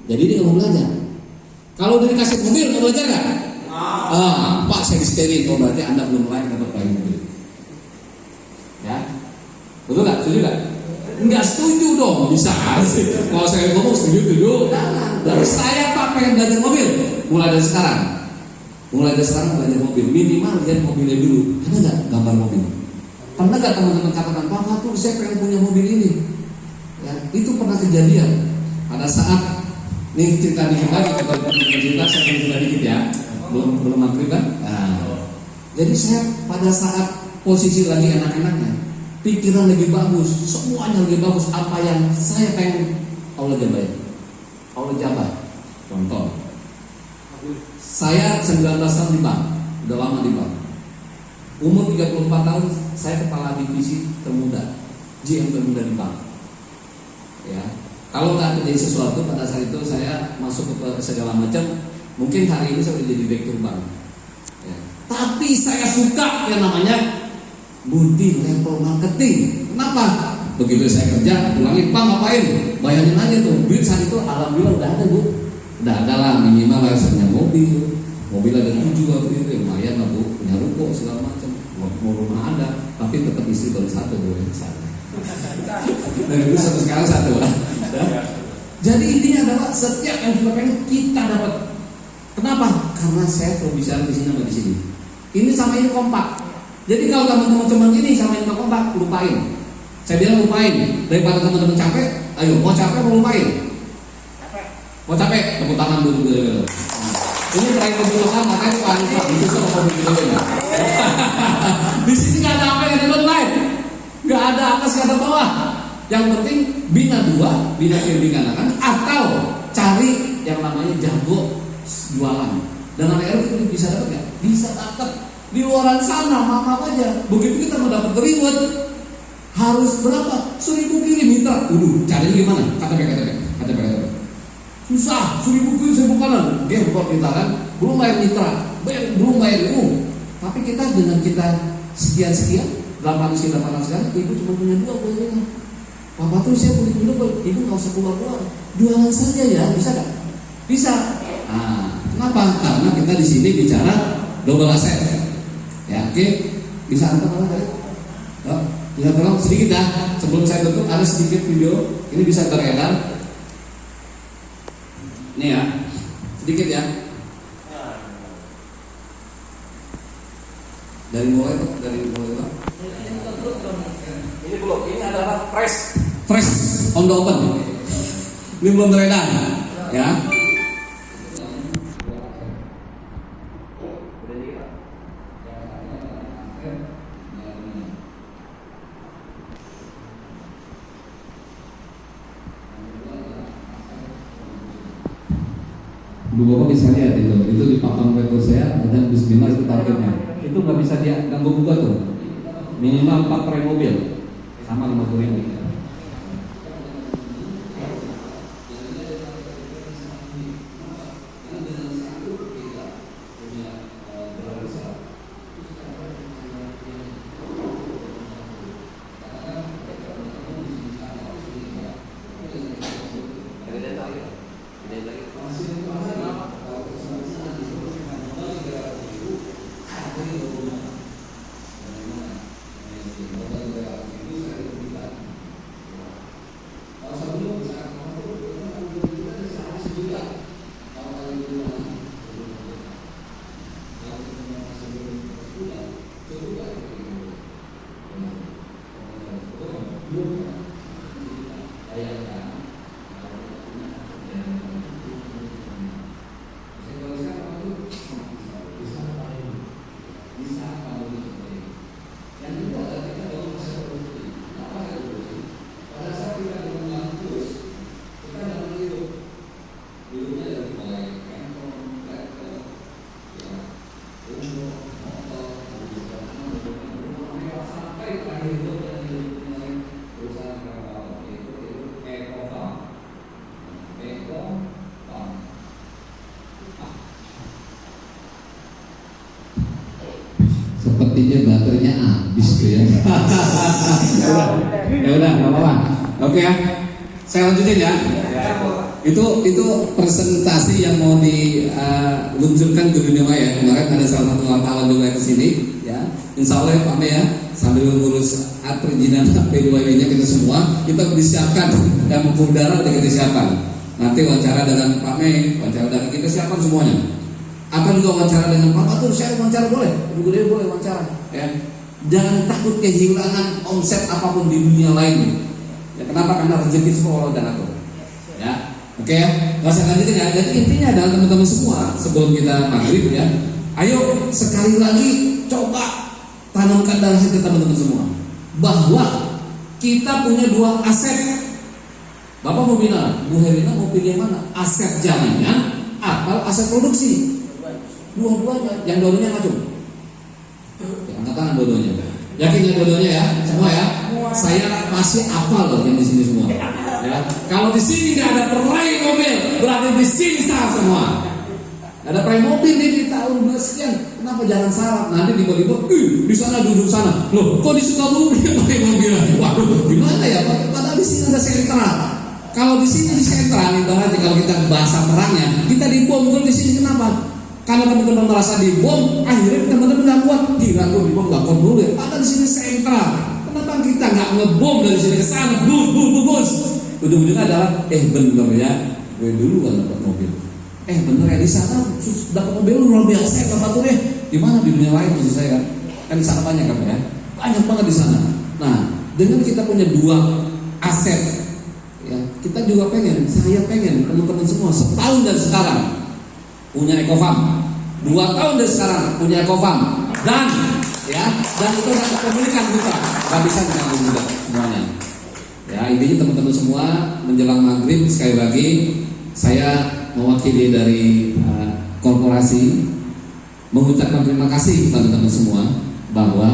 Jadi dia nggak mau belajar. Kalau udah dikasih mobil mau belajar nggak? Pak saya diseterin, oh berarti Anda belum layak dapat bayi mobil. Ya, betul nggak? Setuju nggak? Nggak setuju dong, bisa. Kalau saya ngomong setuju. Dari saya Pak pengen belajar mobil, mulai dari sekarang. Mulai dari sekarang belajar mobil, minimal lihat mobilnya dulu. Ada nggak gambar mobil? Pernah nggak teman-teman katakan, Pak Fatul saya pengen punya mobil ini? Ya, itu pernah kejadian pada saat ini cerita dikit lagi, cerita saya cerita dikit ya, belum maghrib kan? Nah, jadi saya pada saat posisi lagi enak-enaknya, pikiran lagi bagus, semuanya lagi bagus, apa yang saya pengen Allah jabain, Allah jabah. Contoh, saya 19 tahun di bank, udah lama di bank. Umur 34 tahun, saya kepala divisi termuda, GM termuda di bank. Ya, kalau nggak terjadi sesuatu pada saat itu saya masuk ke segala macam, mungkin hari ini saya udah jadi direktur bank. Ya. Tapi saya suka yang namanya multi level marketing. Kenapa? Begitu saya kerja, pulangin, Pak ngapain? Bayarin aja tuh. Duit saat itu alhamdulillah udah ada Bu, udah ada lah, minimal lah punya mobil ada 7 waktu itu, lumayan lah Bu, punya ruko segala macam. Mau rumah ada, tapi tetap istri baru 1 Bu yang sana. Dan itu sampai sekarang 1 lah. Ya. Jadi intinya adalah setiap yang kita pengen kita dapat. Kenapa? Karena saya berbicara di sini sama di sini. Ini sama ini kompak. Jadi kalau teman-teman cuma ini sama ini kompak, lupain. Saya bilang lupain. Daripada teman-teman capek, ayo mau capek mau lupain. Mau capek, tepuk tangan dulu. Ini terakhir kebetulan makanya paling itu sama mobil. Di sini nggak ada apa yang ada lain. Nggak ada atas, nggak ada bawah. Yang penting bina 2, bina kiri kanan, atau cari yang namanya jago jualan. Dan anak itu bisa dapat nggak? Bisa dapat. Di luar sana mama aja. Begitu kita mau dapat reward harus berapa? 1000 kirim mitra. Caranya gimana? KTP. Susah, 1000 kirim 1000 kanan. Dia buka mitra kan, belum bayar mitra, belum bayar umum. Tapi kita dengan kita sekian 800 sekian, ibu cuma punya 2 bolehnya. Papa tuh saya punya dulu, ibu nggak usah keluar, jualan saja ya, bisa nggak? Bisa. Nah, kenapa? Karena kita di sini bicara double aset. Ya, oke. Bisa antar mana tadi? Bisa tolong sedikit ya. Sebelum saya tutup ada sedikit video, ini bisa beredar. Ini ya, sedikit ya. Dari mulai Pak. Ini belum, ini adalah fresh on the open. Ini belum beredar, ya. Bu Bapak bisa lihat itu di papan web saya dan Bismillah itu targetnya. Itu nggak bisa dia ganggu buka tuh. Minimal 4 rem mobil sama 50.000. Sepertinya baterainya habis tuh ya. Ya udah, nggak apa-apa. Oke ya, saya lanjutin ya. Itu presentasi yang mau diluncurkan ke dunia maya. Kemarin ada salah satu wartawan juga ke sini, ya. Insya Allah ya Pak Me ya, sambil mengurus perizinan P2W-nya kita semua, kita disiapkan dan mempunyai udara udah kita siapkan. Nanti wawancara dengan Pak Me, wawancara dengan kita siapkan semuanya. Akan juga wawancara dengan Pak Fatur, saya wawancara boleh, Ibu Gede boleh wawancara, ya. Jangan takut kehilangan omset apapun di dunia lain. Ya, kenapa? Karena rezeki semua Allah dan aku. Ya. Oke ya, nggak usah lanjutin ya. Jadi intinya adalah teman-teman semua, sebelum kita maghrib ya, ayo sekali lagi coba tanamkan dalam hati teman-teman semua bahwa kita punya dua aset. Bapak mau bilang, Bu Herina mau pilih mana? Aset jaminan atau aset produksi? Dua-duanya. Yang dua-duanya ngacung. Angkat tangan dua-duanya. Yakin ya dua-duanya ya, semua ya. Saya masih hafal loh yang di sini semua. Ya. Kalau di sini nggak ada peraih mobil, berarti di sini salah semua. Ada peraih mobil nih di tahun 2 sekian, kenapa jangan salah? Nanti tiba-tiba, di sana duduk sana. Loh, kok di Sukabumi dia pakai mobil? Waduh, gimana ya? Padahal di sini ada sentral. Kalau di sini di sentral, ibaratnya kalau kita bahasa perangnya, kita dibom. Kalau di sini kenapa? Karena teman-teman merasa dibom, akhirnya teman-teman nggak kuat. Gila, gue dibom nggak kuat dulu ya. Padahal di sini sentral. Kenapa kita nggak ngebom dari sini ke sana? Bus. Ujung-ujungnya adalah, bener ya, gue dulu kan dapat mobil. Bener ya, di sana dapat mobil luar biasa ya Pak Fatur ya. Di mana di dunia lain maksud saya kan di sana banyak kan ya, banyak banget di sana. Nah, dengan kita punya dua aset, ya kita juga saya pengen teman-teman semua setahun dari sekarang punya Ecofarm, 2 tahun dari sekarang punya Ecofarm, dan itu adalah kepemilikan kita, nggak bisa diganggu juga semuanya. Ya intinya teman-teman semua menjelang maghrib sekali lagi saya mewakili dari korporasi mengucapkan terima kasih kepada teman-teman semua bahwa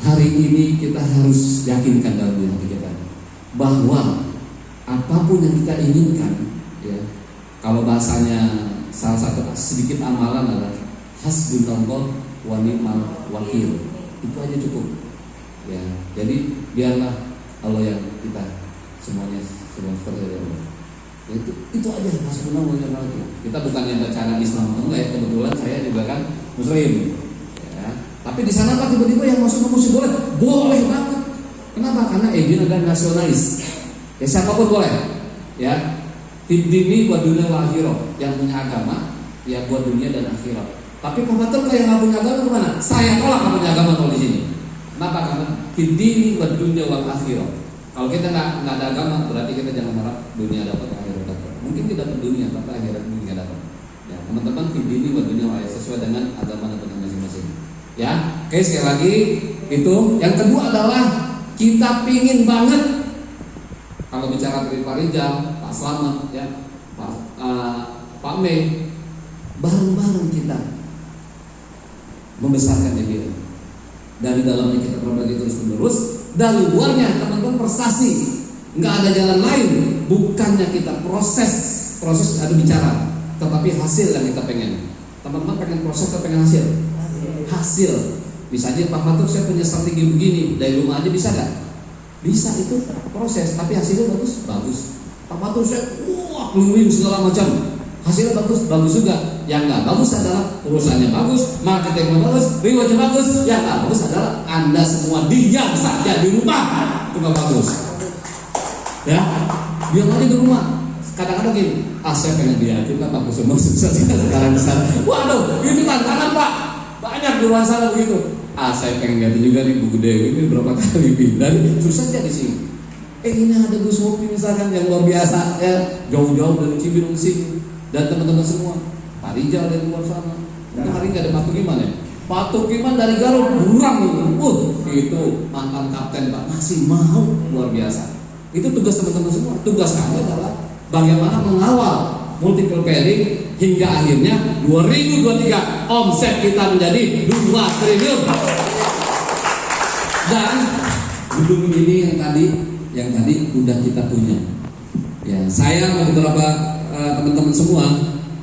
hari ini kita harus yakinkan dalam diri kita bahwa apapun yang kita inginkan, ya kalau bahasanya salah satu sedikit amalan adalah hasbunallah wa ni'mal wakil, itu aja cukup. Ya jadi biarlah Allah yang kita semuanya semua terjadi. Itu aja hasbunallah wa ni'mal wakil. Kita bukan yang baca Islam enggak ya, kebetulan saya juga kan Muslim. Ya. Tapi di sana Pak tiba-tiba yang masuk muslim boleh banget. Kenapa? Karena Edwin adalah nasionalis. Ya siapapun boleh. Ya. Fid-dini wa dunya wal akhirah, yang punya agama ya buat dunia dan akhirat. Tapi Pak Fatur kalau yang nggak punya agama kemana? Saya tolak nggak punya agama kalau di sini. Kenapa? Karena fid-dini wa dunya wal akhirah. Kalau kita nggak ada agama, berarti kita jangan harap dunia dapat, akhirat dapat. Mungkin kita dapat dunia, tapi akhirat mungkin nggak dapat. Ya, teman-teman fid-dini wa dunya wal akhirah sesuai dengan agama dan petunjuk masing-masing. Ya, oke sekali lagi itu. Yang kedua adalah kita pingin banget kalau bicara dari Pak Rijal, Pak Slamet, ya, Pak Me, bareng-bareng kita membesarkan diri. Dari dalamnya kita berbagi terus menerus, dari luarnya teman-teman prestasi. Nggak ada jalan lain, bukannya kita proses ada bicara, tetapi hasil yang kita pengen. Teman-teman pengen proses atau pengen hasil? Hasil. Bisa aja Pak Fatur saya punya strategi begini, dari rumah aja bisa nggak? Bisa, itu proses, tapi hasilnya bagus. Pak Fatur saya keliling segala macam, hasilnya bagus juga. Yang nggak bagus adalah urusannya bagus, marketingnya bagus, rewardnya bagus. Yang nggak bagus adalah Anda semua diam saja di rumah, itu nggak bagus. Ya, diam aja di rumah. Kadang-kadang gini, saya pengen diatur kan Pak semua sukses sekarang besar. Waduh, itu tantangan Pak, banyak di luar sana begitu. Saya pengen lihat juga nih Bu Gede ini berapa kali pindah, susah aja di sini. Ini ada Gus Mopi misalkan yang luar biasa ya, jauh-jauh dari Cibinong sini, dan teman-teman semua, Pak Rijal dari luar sana. Mungkin hari nggak ada Pak Tugiman ya. Pak Tugiman dari Garut, burang itu mantan kapten Pak, masih mau, luar biasa. Itu tugas teman-teman semua. Tugas kami adalah bagaimana mengawal multiple pairing hingga akhirnya 2023 omset kita menjadi 2 triliun. Dan gedung ini yang tadi udah kita punya. Ya, saya beberapa teman-teman semua,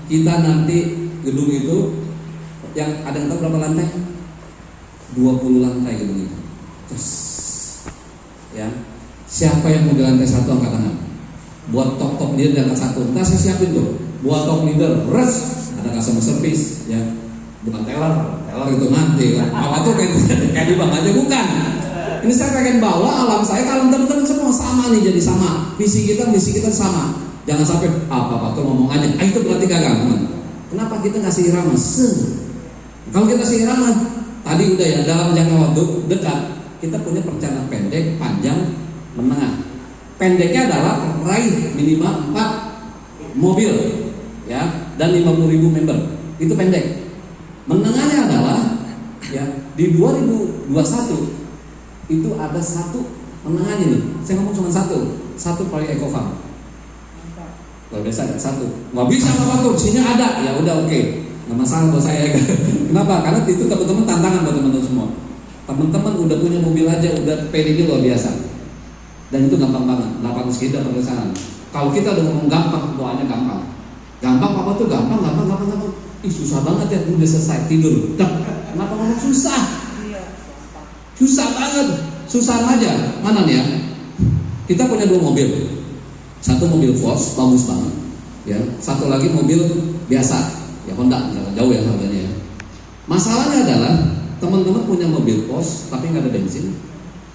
kita nanti gedung itu yang ada yang tahu berapa lantai? 20 lantai gedung itu. Terus ya, siapa yang mau di lantai 1 angkat tangan? buat top leader yang satu. Ntar saya siapin tuh buat top leader, ada customer service, ya bukan teller itu nanti kan. Apa tuh kayak di bank aja bukan. Ini saya pengen bawa alam saya kalau teman-teman semua sama nih, jadi sama. Visi kita sama. Jangan sampai apa tuh ngomong aja. Itu berarti gagal, teman. Kenapa kita ngasih irama? Kalau kita kasih irama, tadi udah ya dalam jangka waktu dekat kita punya perencanaan pendek, panjang, menengah. Pendeknya adalah raih minimal 4 mobil, ya, dan 50.000 member. Itu pendek. Menengahnya adalah ya di 2021 itu ada satu menengahnya nih. Saya ngomong cuma satu proyek Ecofarm. Kalau biasa ada satu, nggak bisa apa tuh, sini ada, ya udah oke, nggak masalah buat saya. Kenapa? Karena itu teman-teman tantangan buat teman-teman semua. Teman-teman udah punya mobil aja, udah PD luar biasa, dan itu gampang banget. 800 kita perkesanan. Kalau kita udah ngomong gampang, doanya gampang. Gampang apa tuh? Gampang. Ih susah banget ya, udah selesai tidur. Kenapa ngomong susah? Susah banget, susah aja. Mana nih ya? Kita punya 2 mobil. Satu mobil Force, bagus banget, ya. Satu lagi mobil biasa, ya Honda, jangan jauh ya harganya. Ya. Masalahnya adalah teman-teman punya mobil Force, tapi nggak ada bensin.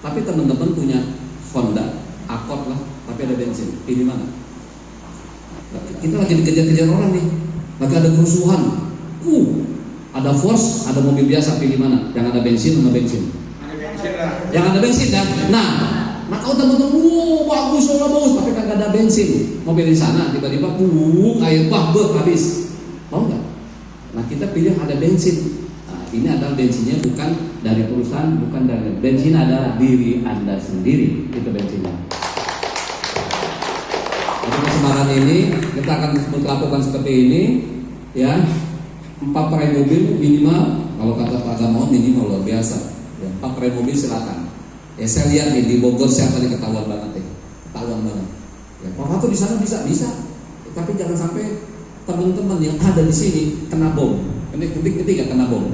Tapi teman-teman punya Honda Accord lah, tapi ada bensin. Pilih mana? Kita lagi dikejar-kejar orang nih, lagi ada kerusuhan. Ada Force, ada mobil biasa. Pilih mana? Yang ada bensin sama bensin. Yang ada bensin kan? Nah, maka teman-teman, bagus, tapi kagak ada bensin. Mobil di sana tiba-tiba, air habis. Mau nggak? Nah kita pilih ada bensin. Nah, ini adalah bensinnya bukan dari perusahaan, bukan dari bensin, adalah diri Anda sendiri. Itu bensinnya. Untuk kesempatan ini kita akan melakukan seperti ini, ya. 4 peraih mobil minimal, kalau kata Pak Gamawan minimal luar biasa. Ya, 4 peraih mobil silakan. Ya saya lihat nih di Bogor siapa nih ketahuan banget ya. Ya, Pak di sana bisa. Tapi jangan sampai teman-teman yang ada di sini kena bom. Ketik kena bom.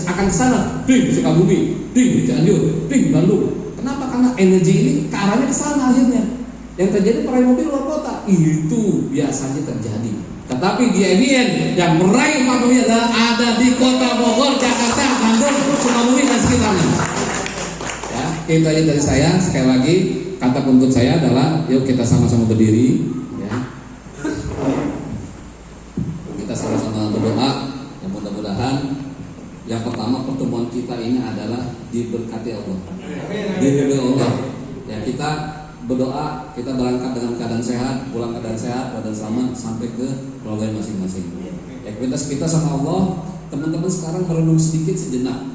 Akan ke sana. Di Sukabumi, di Cianjur, di Bandung. Kenapa? Karena energi ini ke arahnya ke sana akhirnya. Yang terjadi peraih mobil luar kota itu biasanya terjadi. Tetapi di EBN yang meraih mobil ada di kota Bogor, Jakarta, Bandung, Sukabumi dan sekitarnya. Ya, itu aja dari saya. Sekali lagi kata penutup saya adalah yuk kita sama-sama berdiri, ya. Kita sama-sama berdoa dan mudah-mudahan yang pertama pertemuan kita ini adalah diberkati Allah. Diberkati Allah. Ya kita berdoa, kita berangkat dengan keadaan sehat, pulang keadaan sehat, keadaan selamat sampai ke keluarga masing-masing. Ya kita sama Allah. Teman-teman sekarang merenung sedikit sejenak.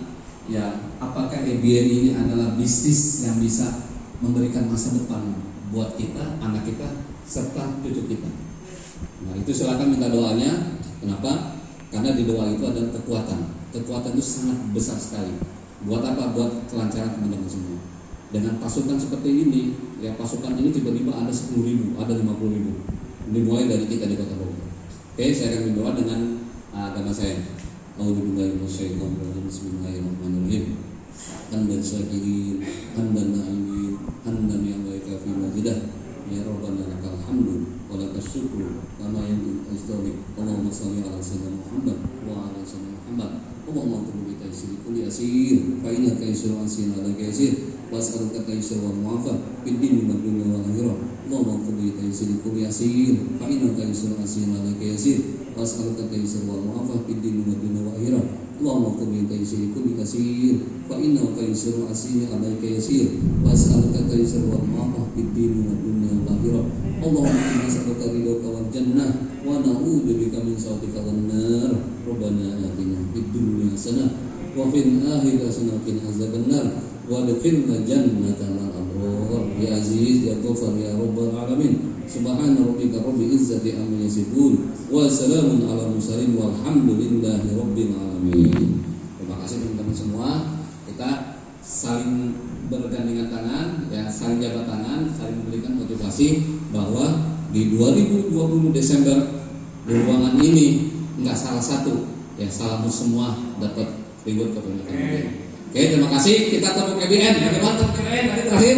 Ya, apakah EBN ini adalah bisnis yang bisa memberikan masa depan buat kita, anak kita, serta cucu kita? Nah, itu silakan minta doanya. Kenapa? Karena di doa itu ada kekuatan. Kekuatan itu sangat besar sekali. Buat apa? Buat kelancaran teman-teman semua. Dengan pasukan seperti ini, ya pasukan ini tiba-tiba ada 10.000, ada 50.000. Dimulai dari kita di Kota Bogor. Oke, saya akan berdoa dengan agama saya. Bismillahirrahmanirrahim. Hamdan syakirin, hamdan na'imin, hamdan yang baik fi majidah. Ya Rabbana lakal hamdu wa lakas syukru kama yanbaghi li Allahumma shalli ala sayyidina Muhammad wa ala sayyidina Muhammad. Allahumma qul bi taysir kulli asir fa inna kaysir asin ala kaysir was'aluka taysir wal mu'afah fid din wad dunya wal akhirah. Allahumma qul bi taysir kulli asir fa inna kaysir asin ala kaysir was'aluka taysir wal mu'afah fid din wad dunya wal akhirah. Allahumma qul bi taysir kulli asir fa inna kaysir asin ala kaysir was'aluka taysir wal mu'afah fid din wad dunya wal akhirah. Allahumma inna nas'aluka ridhaka wal jannah wa na'udzu bika min sakhatika wan nar. Rabbana atina fid dunya hasanah wa fil akhirati hasanah wa qina adzabannar wa adkhilna jannatal abrar. Ya aziz ya ghafar ya rabbal alamin. Subhana rabbika rabbil izzati amma yasifun wa salamun ala mursalin walhamdulillahi rabbil alamin. Terima kasih teman-teman semua. Kita saling bergandengan tangan, ya, saling jabat tangan, saling memberikan motivasi bahwa di 2020 Desember di ruangan ini enggak salah satu, ya salah semua dapat reward kepemilikan. Oke, terima kasih. Kita tepuk EBN. Bagaimana tepuk EBN? Tadi terakhir.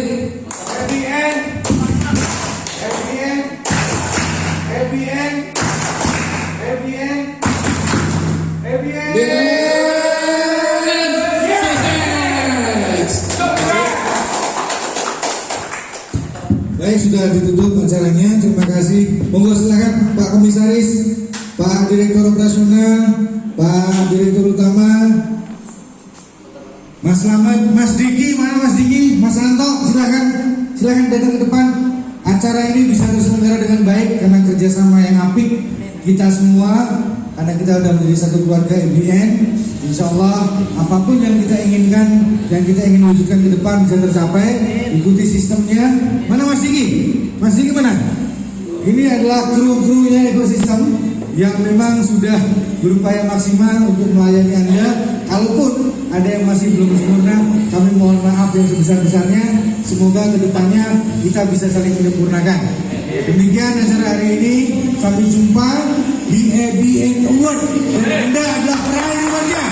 Baik, sudah ditutup acaranya. Terima kasih. Monggo silakan Pak Komisaris, Pak Direktur Operasional, Pak Direktur Utama, Mas Slamet, Mas Diki, mana Mas Diki, Mas Santo, silakan datang ke depan. Acara ini bisa terselenggara dengan baik karena kerjasama yang apik kita semua, karena kita sudah menjadi satu keluarga EBN. Insya Allah apapun yang kita inginkan, yang kita ingin wujudkan ke depan bisa tercapai. Ikuti sistemnya. Mana Mas Diki? Mas Diki mana? Ini adalah kru-krunya ekosistem yang memang sudah berupaya maksimal untuk melayani Anda. Kalaupun ada yang masih belum sempurna, kami mohon maaf yang sebesar-besarnya. Semoga kedepannya kita bisa saling menyempurnakan. Demikian acara hari ini. Sampai jumpa di EBN Award. Dan Anda adalah peraih awardnya.